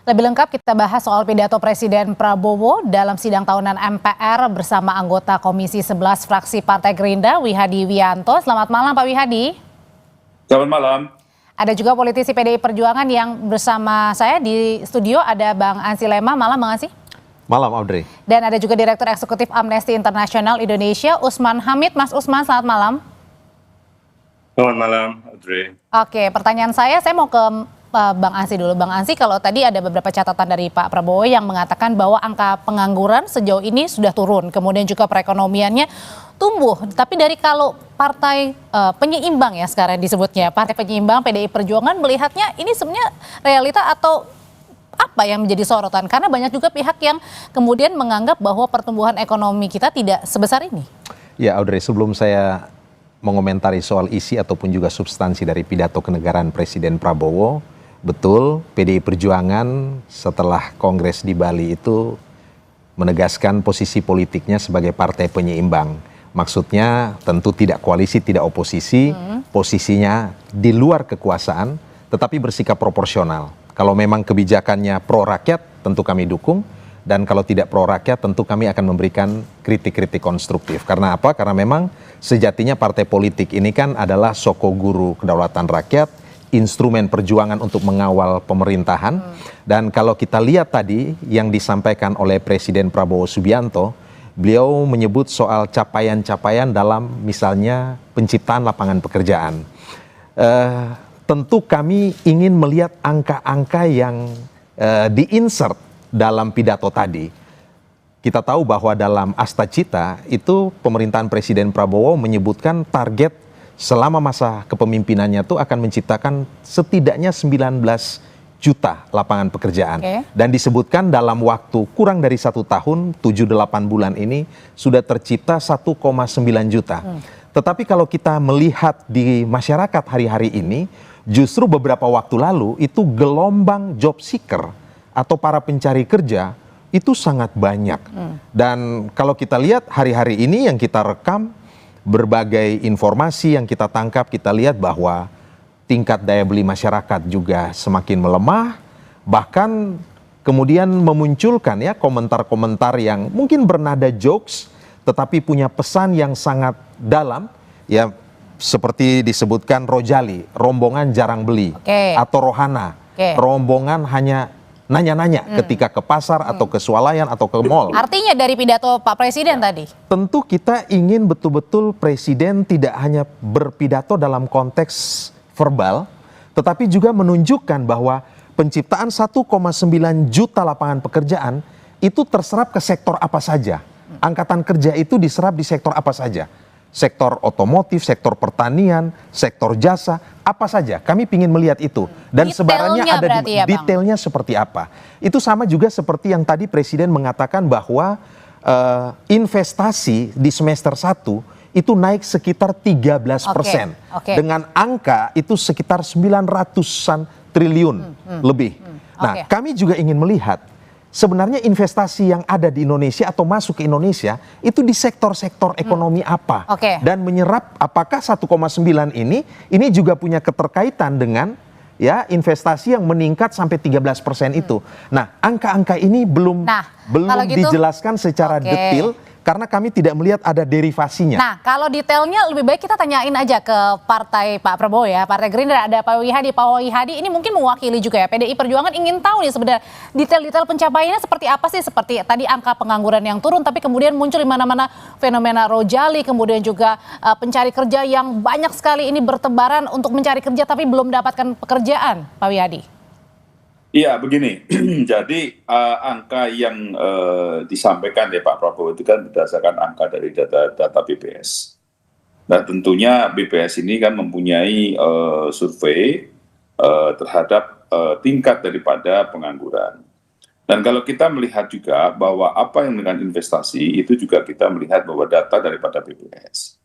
Lebih lengkap kita bahas soal pidato Presiden Prabowo dalam sidang tahunan MPR bersama anggota Komisi 11 fraksi Partai Gerindra, Wihadi Wianto. Selamat malam Pak Wihadi. Selamat malam. Ada juga politisi PDI Perjuangan yang bersama saya di studio, ada Bang Ansy Lema. Malam Bang Ansy. Malam Audrey. Dan ada juga Direktur Eksekutif Amnesty International Indonesia, Usman Hamid. Mas Usman, selamat malam. Selamat malam Audrey. Oke, pertanyaan saya mau ke Bang Ansy dulu. Bang Ansy, kalau tadi ada beberapa catatan dari Pak Prabowo yang mengatakan bahwa angka pengangguran sejauh ini sudah turun, kemudian juga perekonomiannya tumbuh. Tapi dari kalau partai penyeimbang ya sekarang disebutnya, partai penyeimbang PDI Perjuangan melihatnya ini sebenarnya realita atau apa yang menjadi sorotan? Karena banyak juga pihak yang kemudian menganggap bahwa pertumbuhan ekonomi kita tidak sebesar ini. Ya Audrey, sebelum saya mengomentari soal isi ataupun juga substansi dari pidato kenegaraan Presiden Prabowo, betul, PDI Perjuangan setelah Kongres di Bali itu menegaskan posisi politiknya sebagai partai penyeimbang. Maksudnya tentu tidak koalisi, tidak oposisi, posisinya di luar kekuasaan, tetapi bersikap proporsional. Kalau memang kebijakannya pro rakyat, tentu kami dukung. Dan kalau tidak pro rakyat, tentu kami akan memberikan kritik-kritik konstruktif. Karena apa? Karena memang sejatinya partai politik ini kan adalah sokoguru kedaulatan rakyat, instrumen perjuangan untuk mengawal pemerintahan. Dan kalau kita lihat tadi yang disampaikan oleh Presiden Prabowo Subianto, beliau menyebut soal capaian-capaian dalam misalnya penciptaan lapangan pekerjaan. Tentu kami ingin melihat angka-angka yang di-insert dalam pidato tadi. Kita tahu bahwa dalam Asta Cita itu pemerintahan Presiden Prabowo menyebutkan target selama masa kepemimpinannya itu akan menciptakan setidaknya 19 juta lapangan pekerjaan. Dan disebutkan dalam waktu kurang dari 1 tahun, 7-8 bulan ini sudah tercipta 1,9 juta. Tetapi kalau kita melihat di masyarakat hari-hari ini, justru beberapa waktu lalu itu gelombang job seeker atau para pencari kerja itu sangat banyak. Dan kalau kita lihat hari-hari ini yang kita rekam, berbagai informasi yang kita tangkap, kita lihat bahwa tingkat daya beli masyarakat juga semakin melemah, bahkan kemudian memunculkan ya komentar-komentar yang mungkin bernada jokes, tetapi punya pesan yang sangat dalam, ya seperti disebutkan Rojali, rombongan jarang beli, atau Rohana, rombongan hanya nanya-nanya ketika ke pasar atau ke swalayan atau ke mall. Artinya dari pidato Pak Presiden tadi? Tentu kita ingin betul-betul Presiden tidak hanya berpidato dalam konteks verbal, tetapi juga menunjukkan bahwa penciptaan 1,9 juta lapangan pekerjaan itu terserap ke sektor apa saja. Angkatan kerja itu diserap di sektor apa saja. Sektor otomotif, sektor pertanian, sektor jasa, apa saja. Kami ingin melihat itu. Dan sebarannya ada di detailnya seperti apa. Itu sama juga seperti yang tadi Presiden mengatakan bahwa investasi di semester 1 itu naik sekitar 13%. Dengan angka itu sekitar 900-an triliun lebih. Nah, kami juga ingin melihat sebenarnya investasi yang ada di Indonesia atau masuk ke Indonesia itu di sektor-sektor ekonomi apa. Dan menyerap apakah 1,9 ini juga punya keterkaitan dengan ya investasi yang meningkat sampai 13% itu. Nah, angka-angka ini belum dijelaskan secara detail karena kami tidak melihat ada derivasinya. Nah, kalau detailnya lebih baik kita tanyain aja ke partai Pak Prabowo ya, Partai Gerindra, ada Pak Wihadi. Pak Wihadi ini mungkin mewakili juga ya, PDI Perjuangan ingin tahu nih sebenarnya detail-detail pencapaiannya seperti apa sih, seperti tadi angka pengangguran yang turun, tapi kemudian muncul di mana-mana fenomena Rojali, kemudian juga pencari kerja yang banyak sekali ini bertebaran untuk mencari kerja tapi belum mendapatkan pekerjaan, Pak Wihadi. Iya begini, jadi angka yang disampaikan ya Pak Prabowo itu kan berdasarkan angka dari data BPS. Dan tentunya BPS ini kan mempunyai survei terhadap tingkat daripada pengangguran. Dan kalau kita melihat juga bahwa apa yang dengan investasi itu juga kita melihat bahwa data daripada BPS.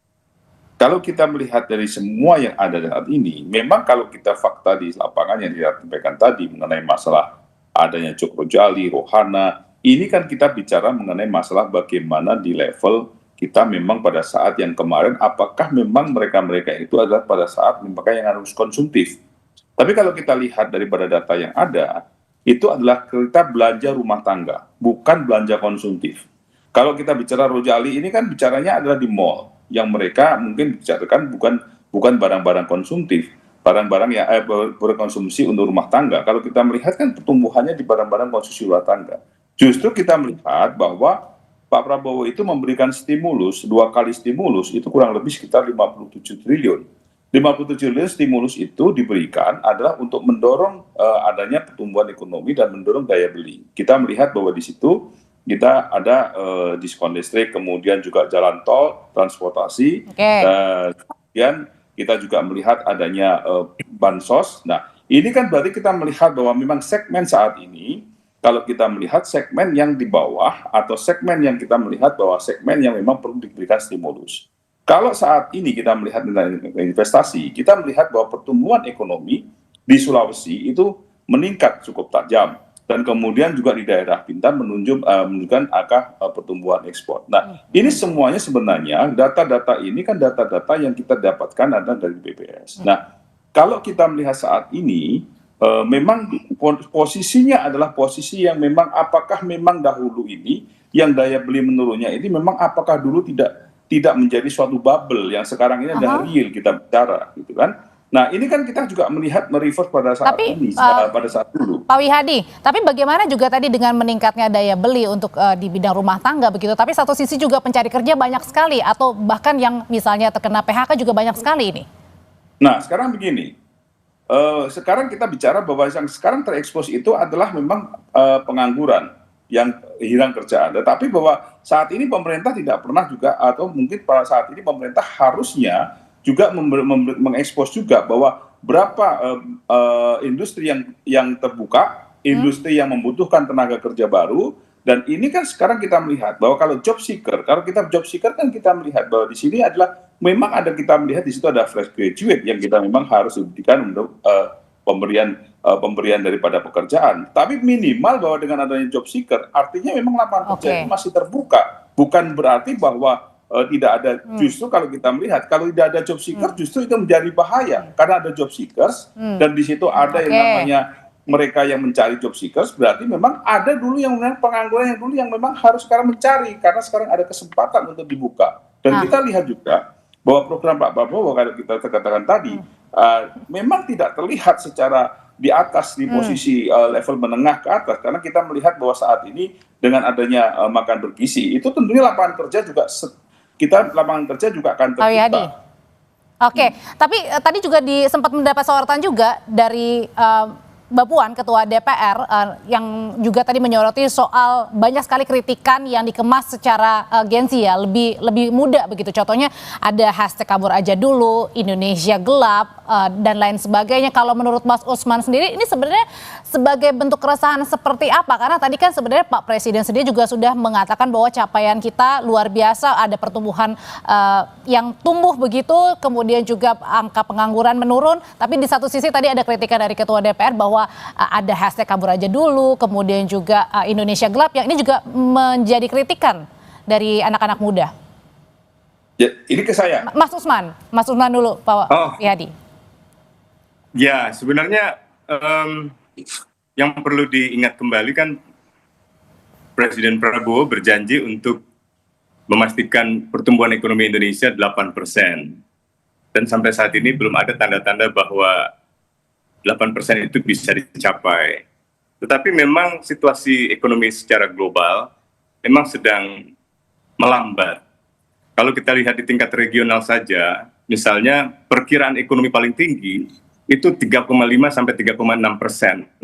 Kalau kita melihat dari semua yang ada saat ini, memang kalau kita fakta di lapangan yang disampaikan tadi mengenai masalah adanya Jok Rojali, Rohana, ini kan kita bicara mengenai masalah bagaimana di level kita memang pada saat yang kemarin, apakah memang mereka-mereka itu adalah pada saat mereka yang harus konsumtif. Tapi kalau kita lihat daripada data yang ada, itu adalah kita belanja rumah tangga, bukan belanja konsumtif. Kalau kita bicara Rojali ini kan bicaranya adalah di mall, yang mereka mungkin bicarakan bukan barang-barang konsumtif, barang-barang yang berkonsumsi untuk rumah tangga. Kalau kita melihat kan pertumbuhannya di barang-barang konsumsi rumah tangga. Justru kita melihat bahwa Pak Prabowo itu memberikan stimulus, 2 kali stimulus, itu kurang lebih sekitar 57 triliun. 57 triliun stimulus itu diberikan adalah untuk mendorong adanya pertumbuhan ekonomi dan mendorong daya beli. Kita melihat bahwa di situ kita ada diskon listrik, kemudian juga jalan tol, transportasi, kemudian kita juga melihat adanya bansos. Nah, ini kan berarti kita melihat bahwa memang segmen saat ini, kalau kita melihat segmen yang di bawah atau segmen yang kita melihat bahwa segmen yang memang perlu diberikan stimulus. Kalau saat ini kita melihat tentang investasi, kita melihat bahwa pertumbuhan ekonomi di Sulawesi itu meningkat cukup tajam. Dan kemudian juga di daerah Bintan menunjukkan angka pertumbuhan ekspor. Nah, ini semuanya sebenarnya data-data ini kan data-data yang kita dapatkan ada dari BPS. Nah, kalau kita melihat saat ini, memang posisinya adalah posisi yang memang apakah memang dahulu ini yang daya beli menurunnya ini memang apakah dulu tidak menjadi suatu bubble yang sekarang ini adalah real kita bicara gitu kan. Nah, ini kan kita juga melihat mereverse pada saat ini, pada saat dulu. Pak Wihadi, tapi bagaimana juga tadi dengan meningkatnya daya beli untuk di bidang rumah tangga begitu, tapi satu sisi juga pencari kerja banyak sekali, atau bahkan yang misalnya terkena PHK juga banyak sekali ini? Nah, sekarang begini, sekarang kita bicara bahwa yang sekarang terekspos itu adalah memang pengangguran yang hilang kerjaan. Tetapi bahwa saat ini pemerintah tidak pernah juga, atau mungkin pada saat ini pemerintah harusnya juga mengekspos juga bahwa berapa industri yang terbuka, industri yang membutuhkan tenaga kerja baru, dan ini kan sekarang kita melihat bahwa kalau job seeker kan kita melihat bahwa di sini adalah memang ada, kita melihat di situ ada fresh graduate yang kita memang harus diberikan untuk pemberian daripada pekerjaan. Tapi minimal bahwa dengan adanya job seeker, artinya memang lapangan kerja itu masih terbuka. Bukan berarti bahwa tidak ada, justru kalau kita melihat kalau tidak ada job seeker justru itu menjadi bahaya karena ada job seekers dan di situ ada yang namanya mereka yang mencari job seekers, berarti memang ada dulu yang pengangguran yang dulu yang memang harus sekarang mencari karena sekarang ada kesempatan untuk dibuka. Dan kita lihat juga bahwa program Pak Prabowo kalau kita katakan tadi memang tidak terlihat secara di atas di posisi level menengah ke atas, karena kita melihat bahwa saat ini dengan adanya makan bergizi itu tentunya lapangan kerja juga lapangan kerja juga akan terbuka. Oke, tapi tadi juga sempat mendapat sorotan juga dari Mbak Puan, Ketua DPR, yang juga tadi menyoroti soal banyak sekali kritikan yang dikemas secara gengsi ya, lebih muda begitu. Contohnya ada hashtag kabur aja dulu, Indonesia gelap, dan lain sebagainya. Kalau menurut Mas Usman sendiri, ini sebenarnya sebagai bentuk keresahan seperti apa? Karena tadi kan sebenarnya Pak Presiden sendiri juga sudah mengatakan bahwa capaian kita luar biasa, ada pertumbuhan yang tumbuh begitu, kemudian juga angka pengangguran menurun. Tapi di satu sisi tadi ada kritikan dari Ketua DPR bahwa ada hashtag kabur aja dulu, kemudian juga Indonesia gelap, yang ini juga menjadi kritikan dari anak-anak muda. Ya, ini ke saya. Mas Usman dulu, Pak Wihadi. Ya, sebenarnya yang perlu diingat kembali kan Presiden Prabowo berjanji untuk memastikan pertumbuhan ekonomi Indonesia 8%. Dan sampai saat ini belum ada tanda-tanda bahwa 8% itu bisa dicapai. Tetapi memang situasi ekonomi secara global memang sedang melambat. Kalau kita lihat di tingkat regional saja, misalnya perkiraan ekonomi paling tinggi itu 3,5 sampai 3,6%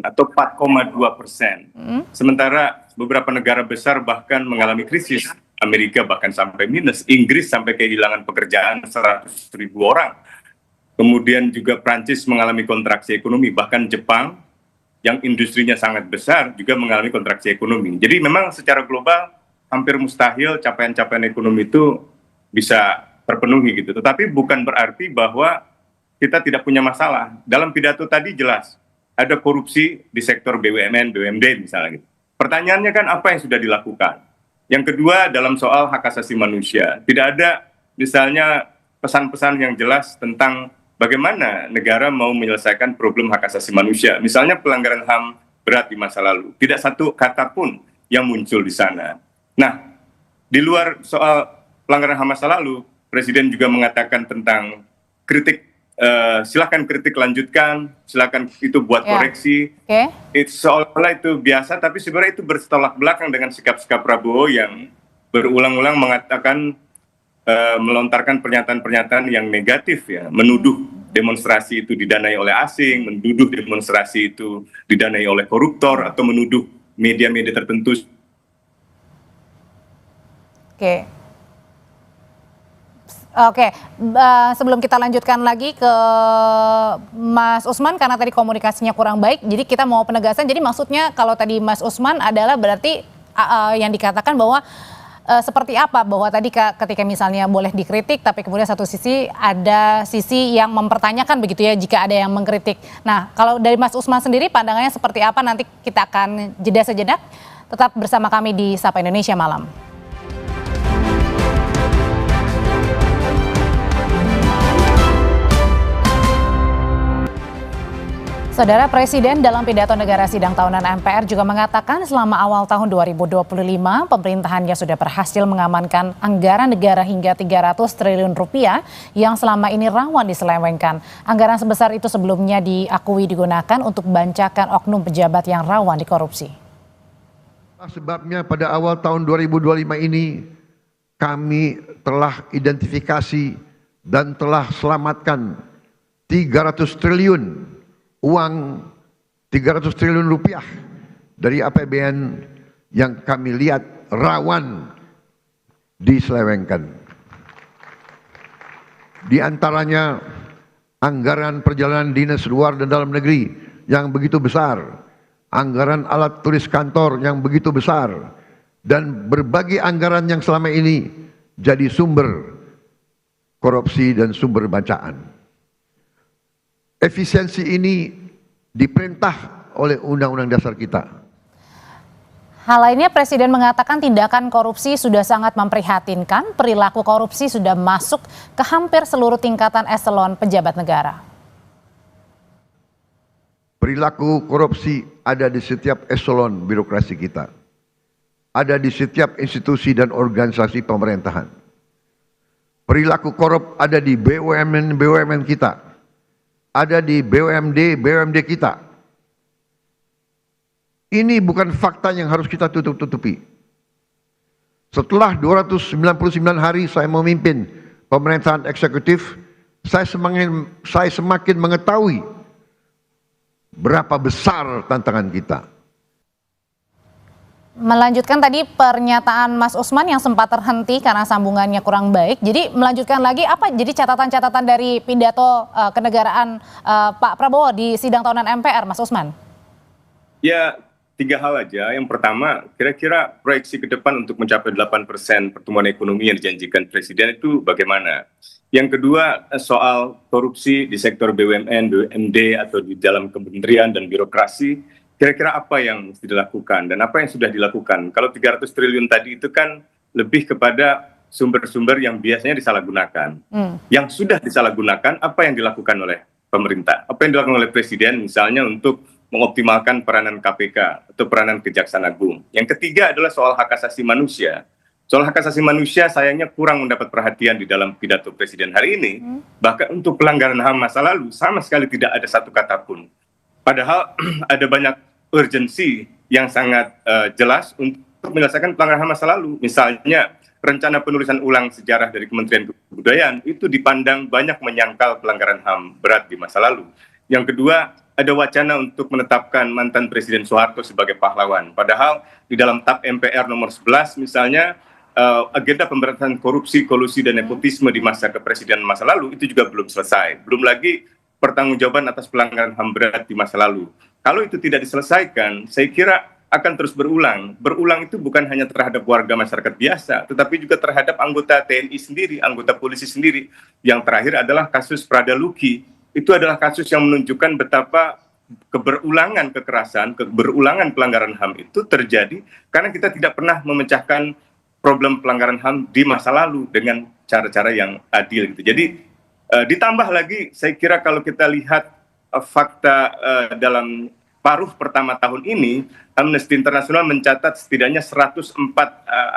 atau 4,2%. Sementara beberapa negara besar bahkan mengalami krisis. Amerika bahkan sampai minus, Inggris sampai kehilangan pekerjaan 100.000 orang. Kemudian juga Prancis mengalami kontraksi ekonomi, bahkan Jepang yang industrinya sangat besar juga mengalami kontraksi ekonomi. Jadi memang secara global hampir mustahil capaian-capaian ekonomi itu bisa terpenuhi gitu. Tetapi bukan berarti bahwa kita tidak punya masalah. Dalam pidato tadi jelas ada korupsi di sektor BUMN, BUMD misalnya gitu. Pertanyaannya kan apa yang sudah dilakukan? Yang kedua dalam soal hak asasi manusia, tidak ada misalnya pesan-pesan yang jelas tentang bagaimana negara mau menyelesaikan problem hak asasi manusia. Misalnya pelanggaran HAM berat di masa lalu. Tidak satu kata pun yang muncul di sana. Nah, di luar soal pelanggaran HAM masa lalu, Presiden juga mengatakan tentang kritik, silakan kritik lanjutkan, silakan itu buat koreksi. Itu seolah-olah itu biasa, tapi sebenarnya itu bertolak belakang dengan sikap-sikap Prabowo yang berulang-ulang mengatakan, melontarkan pernyataan-pernyataan yang negatif, ya, menuduh demonstrasi itu didanai oleh asing, menuduh demonstrasi itu didanai oleh koruptor, atau menuduh media-media tertentu. Oke, sebelum kita lanjutkan lagi ke Mas Usman, karena tadi komunikasinya kurang baik, jadi kita mau penegasan. Jadi maksudnya kalau tadi Mas Usman adalah berarti yang dikatakan bahwa seperti apa, bahwa tadi ketika misalnya boleh dikritik, tapi kemudian satu sisi ada sisi yang mempertanyakan begitu ya jika ada yang mengkritik. Nah, kalau dari Mas Usman sendiri pandangannya seperti apa, nanti kita akan jeda sejenak. Tetap bersama kami di Sapa Indonesia Malam. Saudara Presiden dalam pidato negara sidang tahunan MPR juga mengatakan selama awal tahun 2025 pemerintahannya sudah berhasil mengamankan anggaran negara hingga 300 triliun rupiah yang selama ini rawan diselewengkan. Anggaran sebesar itu sebelumnya diakui digunakan untuk bancakan oknum pejabat yang rawan dikorupsi. Sebabnya pada awal tahun 2025 ini kami telah identifikasi dan telah selamatkan 300 triliun uang 300 triliun rupiah dari APBN yang kami lihat rawan diselewengkan. Di antaranya anggaran perjalanan dinas luar dan dalam negeri yang begitu besar, anggaran alat tulis kantor yang begitu besar, dan berbagai anggaran yang selama ini jadi sumber korupsi dan sumber bacaan. Efisiensi ini diperintah oleh Undang-Undang Dasar kita. Hal lainnya, Presiden mengatakan tindakan korupsi sudah sangat memprihatinkan, perilaku korupsi sudah masuk ke hampir seluruh tingkatan eselon pejabat negara. Perilaku korupsi ada di setiap eselon birokrasi kita. Ada di setiap institusi dan organisasi pemerintahan. Perilaku korup ada di BUMN kita. Ada di BUMD kita. Ini bukan fakta yang harus kita tutup-tutupi. Setelah 299 hari saya memimpin pemerintahan eksekutif, saya semakin mengetahui berapa besar tantangan kita. Melanjutkan tadi pernyataan Mas Usman yang sempat terhenti karena sambungannya kurang baik. Jadi melanjutkan lagi, apa jadi catatan-catatan dari pidato kenegaraan Pak Prabowo di sidang tahunan MPR, Mas Usman? Ya, 3 hal aja. Yang pertama, kira-kira proyeksi ke depan untuk mencapai 8% pertumbuhan ekonomi yang dijanjikan Presiden itu bagaimana? Yang kedua, soal korupsi di sektor BUMN, BUMD, atau di dalam kementerian dan birokrasi. Kira-kira apa yang mesti dilakukan dan apa yang sudah dilakukan? Kalau 300 triliun tadi itu kan lebih kepada sumber-sumber yang biasanya disalahgunakan. Yang sudah disalahgunakan, apa yang dilakukan oleh pemerintah? Apa yang dilakukan oleh Presiden misalnya untuk mengoptimalkan peranan KPK atau peranan Kejaksaan Agung. Yang ketiga adalah soal hak asasi manusia. Soal hak asasi manusia sayangnya kurang mendapat perhatian di dalam pidato Presiden hari ini. Bahkan untuk pelanggaran HAM masa lalu sama sekali tidak ada satu kata pun. Padahal ada banyak urgensi yang sangat jelas untuk menyelesaikan pelanggaran HAM masa lalu. Misalnya rencana penulisan ulang sejarah dari Kementerian Kebudayaan itu dipandang banyak menyangkal pelanggaran HAM berat di masa lalu. Yang kedua, ada wacana untuk menetapkan mantan Presiden Soeharto sebagai pahlawan. Padahal di dalam TAP MPR nomor 11 misalnya agenda pemberantasan korupsi, kolusi, dan nepotisme di masa kepresidenan masa lalu itu juga belum selesai. Belum lagi pertanggungjawaban atas pelanggaran HAM berat di masa lalu. Kalau itu tidak diselesaikan, saya kira akan terus berulang. Berulang itu bukan hanya terhadap warga masyarakat biasa, tetapi juga terhadap anggota TNI sendiri, anggota polisi sendiri. Yang terakhir adalah kasus Prada Luki. Itu adalah kasus yang menunjukkan betapa keberulangan kekerasan, keberulangan pelanggaran HAM itu terjadi karena kita tidak pernah memecahkan problem pelanggaran HAM di masa lalu dengan cara-cara yang adil. Gitu. Jadi ditambah lagi, saya kira kalau kita lihat fakta dalam paruh pertama tahun ini, Amnesty International mencatat setidaknya 104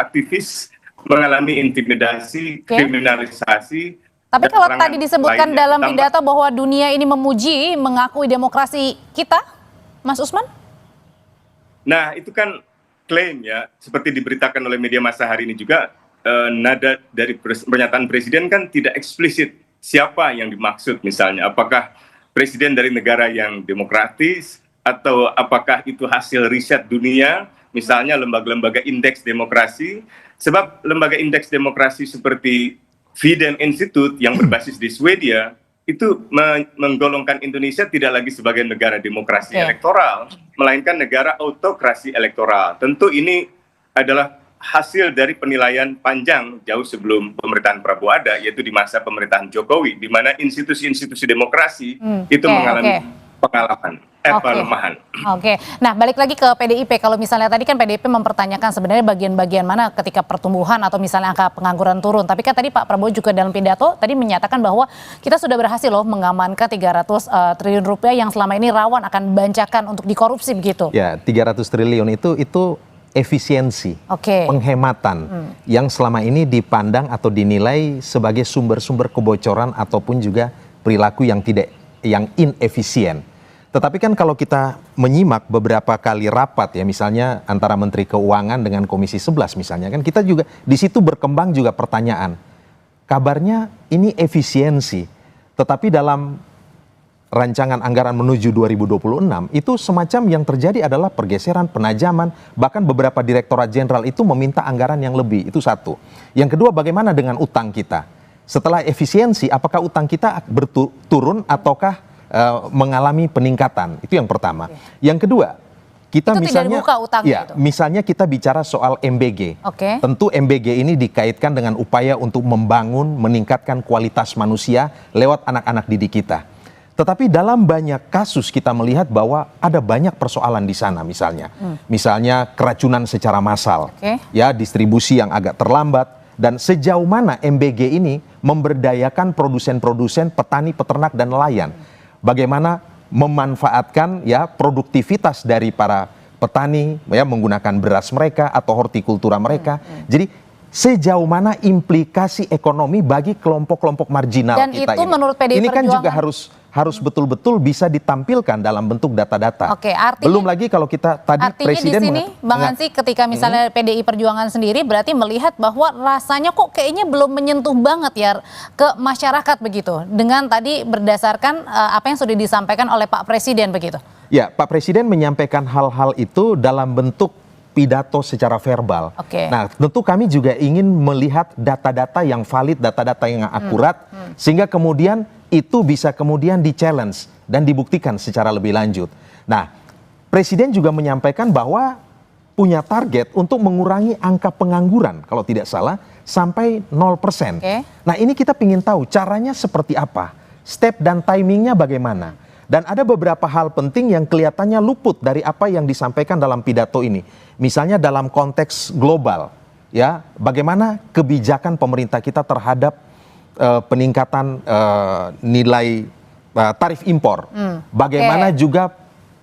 aktivis mengalami intimidasi, kriminalisasi. Tapi dan kalau serangan tadi disebutkan lainnya. dalam pidato bahwa dunia ini memuji, mengakui demokrasi kita, Mas Usman? Nah, itu kan klaim ya, seperti diberitakan oleh media massa hari ini juga, nada dari pernyataan presiden kan tidak eksplisit siapa yang dimaksud misalnya. Apakah presiden dari negara yang demokratis, atau apakah itu hasil riset dunia, misalnya lembaga-lembaga indeks demokrasi. Sebab lembaga indeks demokrasi seperti Fiden Institute yang berbasis di Swedia, itu menggolongkan Indonesia tidak lagi sebagai negara demokrasi elektoral, melainkan negara autokrasi elektoral. Tentu ini adalah hasil dari penilaian panjang jauh sebelum pemerintahan Prabowo ada, yaitu di masa pemerintahan Jokowi, di mana institusi-institusi demokrasi itu mengalami pelemahan. Nah, balik lagi ke PDIP. Kalau misalnya tadi kan PDIP mempertanyakan sebenarnya bagian-bagian mana ketika pertumbuhan atau misalnya angka pengangguran turun. Tapi kan tadi Pak Prabowo juga dalam pidato tadi menyatakan bahwa kita sudah berhasil loh mengamankan 300 triliun rupiah yang selama ini rawan akan bancakan untuk dikorupsi begitu. Ya, 300 triliun itu efisiensi, penghematan yang selama ini dipandang atau dinilai sebagai sumber-sumber kebocoran ataupun juga perilaku yang inefisien. Tetapi kan kalau kita menyimak beberapa kali rapat ya, misalnya antara Menteri Keuangan dengan Komisi 11 misalnya, kan kita juga di situ berkembang juga pertanyaan. Kabarnya ini efisiensi, tetapi dalam rancangan anggaran menuju 2026 itu semacam yang terjadi adalah pergeseran, penajaman, bahkan beberapa direktorat jenderal itu meminta anggaran yang lebih. Itu satu. Yang kedua, bagaimana dengan utang kita? Setelah efisiensi, apakah utang kita turun ataukah mengalami peningkatan? Itu yang pertama. Yang kedua, kita itu misalnya, tidak dibuka utangnya itu. Misalnya kita bicara soal MBG. Tentu MBG ini dikaitkan dengan upaya untuk membangun, meningkatkan kualitas manusia lewat anak-anak didik kita. Tetapi dalam banyak kasus kita melihat bahwa ada banyak persoalan di sana misalnya. Misalnya keracunan secara massal, ya distribusi yang agak terlambat, dan sejauh mana MBG ini memberdayakan produsen-produsen, petani, peternak, dan nelayan. Bagaimana memanfaatkan ya produktivitas dari para petani ya menggunakan beras mereka atau hortikultura mereka. Jadi sejauh mana implikasi ekonomi bagi kelompok-kelompok marginal dan kita itu ini. Menurut PDI ini kan Perjuangan, juga harus betul-betul bisa ditampilkan dalam bentuk data-data. Artinya, belum lagi kalau kita tadi presiden di sini Bang Ansy ketika misalnya PDI Perjuangan sendiri berarti melihat bahwa rasanya kok kayaknya belum menyentuh banget ya ke masyarakat begitu, dengan tadi berdasarkan apa yang sudah disampaikan oleh Pak Presiden begitu. Ya, Pak Presiden menyampaikan hal-hal itu dalam bentuk pidato secara verbal. Nah, tentu kami juga ingin melihat data-data yang valid, data-data yang akurat, sehingga kemudian itu bisa kemudian di-challenge dan dibuktikan secara lebih lanjut. Nah, Presiden juga menyampaikan bahwa punya target untuk mengurangi angka pengangguran, kalau tidak salah, sampai 0%. Nah, ini kita ingin tahu caranya seperti apa, step dan timingnya bagaimana. Dan ada beberapa hal penting yang kelihatannya luput dari apa yang disampaikan dalam pidato ini. Misalnya dalam konteks global, ya, bagaimana kebijakan pemerintah kita terhadap peningkatan nilai tarif impor, bagaimana juga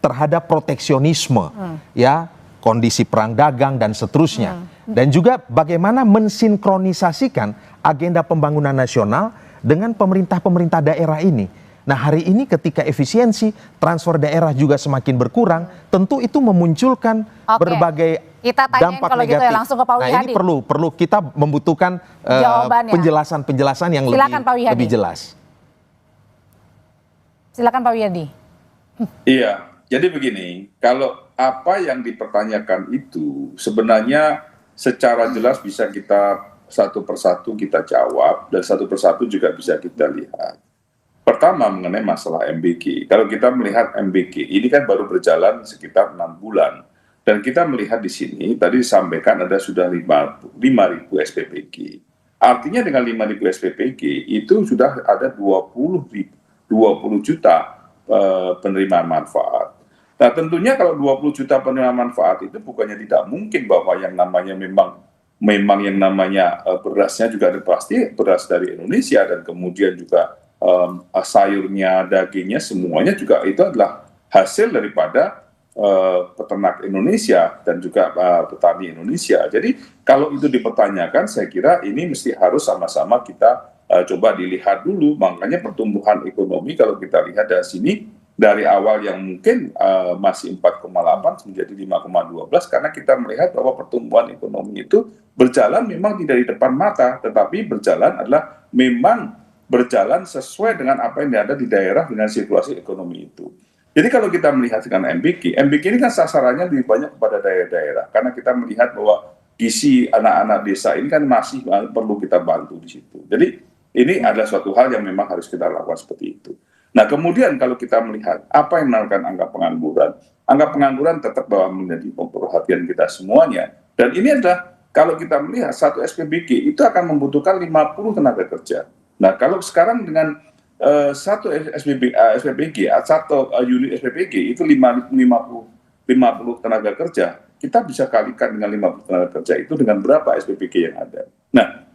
terhadap proteksionisme, ya, kondisi perang dagang dan seterusnya, dan juga bagaimana mensinkronisasikan agenda pembangunan nasional dengan pemerintah-pemerintah daerah ini. Nah, hari ini ketika efisiensi transfer daerah juga semakin berkurang, tentu itu memunculkan berbagai dampak kalau negatif. Gitu ya, langsung ke Pak Nah, Wihadi. ini perlu kita membutuhkan penjelasan yang lebih jelas. Silakan Pak Wihadi. Iya, jadi begini, kalau apa yang dipertanyakan itu sebenarnya secara jelas bisa kita satu persatu kita jawab dan satu persatu juga bisa kita lihat. Pertama mengenai masalah MBG. Kalau kita melihat MBG ini kan baru berjalan sekitar 6 bulan. Dan kita melihat di sini, tadi disampaikan ada sudah 5.000 SPPG. Artinya dengan 5.000 SPPG itu sudah ada 20 juta penerimaan manfaat. Nah, tentunya kalau 20 juta penerimaan manfaat itu bukannya tidak mungkin bahwa yang namanya memang yang namanya berasnya juga ada pasti beras dari Indonesia, dan kemudian juga sayurnya, dagingnya, semuanya juga itu adalah hasil daripada peternak Indonesia dan juga petani Indonesia. Jadi kalau itu dipertanyakan, saya kira ini mesti harus sama-sama kita coba dilihat dulu. Makanya pertumbuhan ekonomi kalau kita lihat dari sini, dari awal yang mungkin masih 4,8 menjadi 5,12, karena kita melihat bahwa pertumbuhan ekonomi itu berjalan memang tidak di depan mata, tetapi berjalan adalah memang berjalan sesuai dengan apa yang ada di daerah dengan situasi ekonomi itu. Jadi kalau kita melihat dengan MBK ini kan sasarannya lebih banyak kepada daerah-daerah, karena kita melihat bahwa gizi anak-anak desa ini kan masih perlu kita bantu di situ. Jadi ini adalah suatu hal yang memang harus kita lakukan seperti itu. Nah kemudian kalau kita melihat apa yang menentukan angka pengangguran tetap bahwa menjadi perhatian kita semuanya. Dan ini adalah kalau kita melihat satu SPBG itu akan membutuhkan 50 tenaga kerja. Nah kalau sekarang dengan satu SPBG, satu unit SPBG itu 50 tenaga kerja, kita bisa kalikan dengan 50 tenaga kerja itu dengan berapa SPBG yang ada. Nah,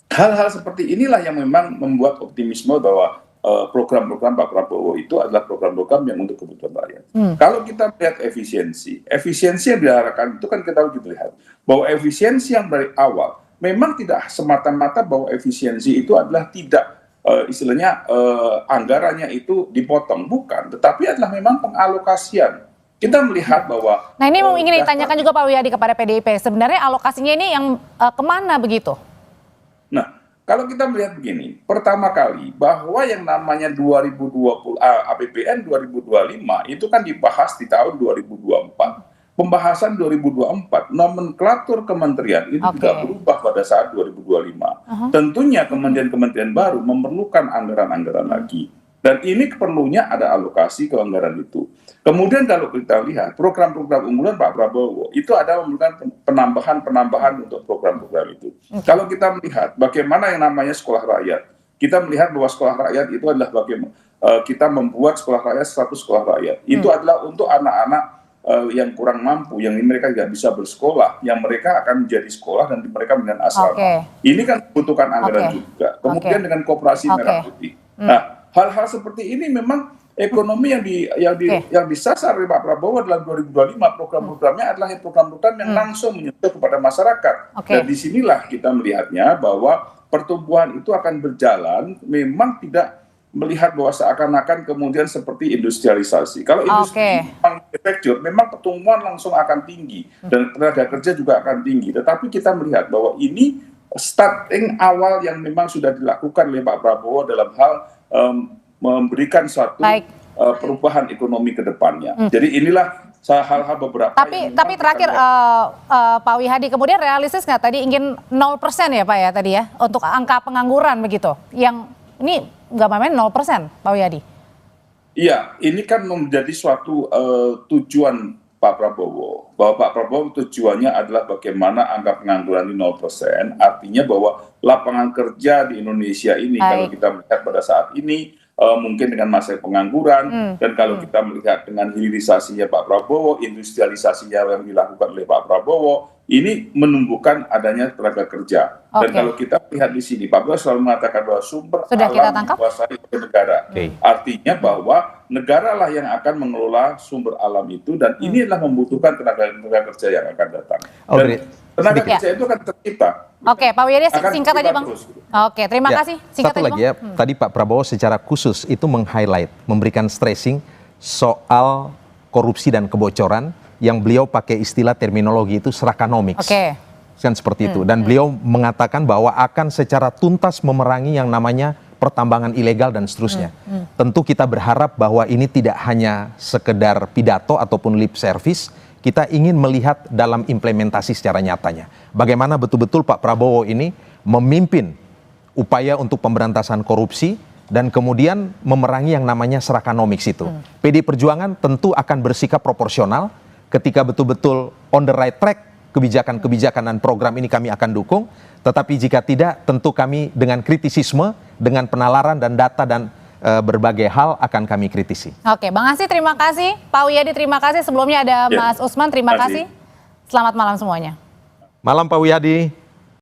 hal-hal seperti inilah yang memang membuat optimisme bahwa program-program Pak Prabowo itu adalah program-program yang untuk kebutuhan rakyat. Kalau kita melihat efisiensi yang diarahkan itu kan kita harus lihat bahwa efisiensi yang dari awal memang tidak semata-mata bahwa efisiensi itu adalah tidak istilahnya anggarannya itu dipotong, bukan, tetapi adalah memang pengalokasian. Kita melihat bahwa nah ini ingin ditanyakan juga Pak Wiyadi kepada PDIP, sebenarnya alokasinya ini yang kemana begitu? Nah kalau kita melihat begini, pertama kali bahwa yang namanya 2020 APBN 2025 itu kan dibahas di tahun 2024. Pembahasan 2024, nomenklatur kementerian itu juga berubah pada saat 2025. Tentunya kementerian-kementerian baru memerlukan anggaran-anggaran lagi. Dan ini perlunya ada alokasi ke anggaran itu. Kemudian kalau kita lihat program-program unggulan Pak Prabowo, itu ada memerlukan penambahan untuk program-program itu. Kalau kita melihat bagaimana yang namanya sekolah rakyat, kita melihat bahwa sekolah rakyat itu adalah bagaimana kita membuat sekolah rakyat status sekolah rakyat. Itu adalah untuk anak-anak yang kurang mampu, yang mereka tidak bisa bersekolah, yang mereka akan menjadi sekolah dan mereka dengan asrama. Ini kan membutuhkan anggaran juga. Kemudian dengan koperasi merah putih. Nah, hal-hal seperti ini memang ekonomi yang disasar oleh Pak Prabowo dalam 2025, program-programnya adalah program-program yang langsung menyentuh kepada masyarakat. Dan disinilah kita melihatnya bahwa pertumbuhan itu akan berjalan, memang tidak melihat bahwa seakan-akan kemudian seperti industrialisasi. Kalau industri manufacture memang pertumbuhan langsung akan tinggi dan tenaga kerja juga akan tinggi. Tetapi kita melihat bahwa ini starting awal yang memang sudah dilakukan oleh Pak Prabowo dalam hal memberikan satu perubahan ekonomi ke depannya. Jadi inilah hal-hal beberapa. Tapi terakhir Pak Wihadi, kemudian realistis nggak tadi ingin 0% ya Pak ya tadi ya untuk angka pengangguran begitu? Yang ini nggak main 0% Pak Wiyadi. Iya, ini kan menjadi suatu tujuan Pak Prabowo. Bahwa Pak Prabowo tujuannya adalah bagaimana angka pengangguran di 0%, artinya bahwa lapangan kerja di Indonesia ini kalau kita melihat pada saat ini mungkin dengan masa pengangguran dan kalau kita melihat dengan hilirisasinya Pak Prabowo, industrialisasinya yang dilakukan oleh Pak Prabowo, ini menumbuhkan adanya tenaga kerja. Dan kalau kita lihat di sini, Pak Prabowo selalu mengatakan bahwa sumber alam dikuasai oleh negara. Artinya bahwa negara lah yang akan mengelola sumber alam itu dan ini adalah membutuhkan tenaga kerja yang akan datang. Dan tenaga kerja itu akan tercipta. Oke, Pak Wiyadi singkat tadi Bang. Oke, terima kasih. Singkat satu lagi ya, tadi Pak Prabowo secara khusus itu meng-highlight, memberikan stressing soal korupsi dan kebocoran yang beliau pakai istilah terminologi itu serakanomics. Kan seperti itu. Dan beliau mengatakan bahwa akan secara tuntas memerangi yang namanya pertambangan ilegal dan seterusnya. Tentu kita berharap bahwa ini tidak hanya sekedar pidato ataupun lip service, kita ingin melihat dalam implementasi secara nyatanya. Bagaimana betul-betul Pak Prabowo ini memimpin upaya untuk pemberantasan korupsi dan kemudian memerangi yang namanya serakanomics itu. PD Perjuangan tentu akan bersikap proporsional ketika betul-betul on the right track, kebijakan-kebijakan dan program ini kami akan dukung. Tetapi jika tidak, tentu kami dengan kritisisme, dengan penalaran dan data dan berbagai hal akan kami kritisi. Oke, Bang Ansy terima kasih, Pak Wiyadi terima kasih, sebelumnya ada Mas Usman terima kasih. Selamat malam semuanya. Malam Pak Wiyadi.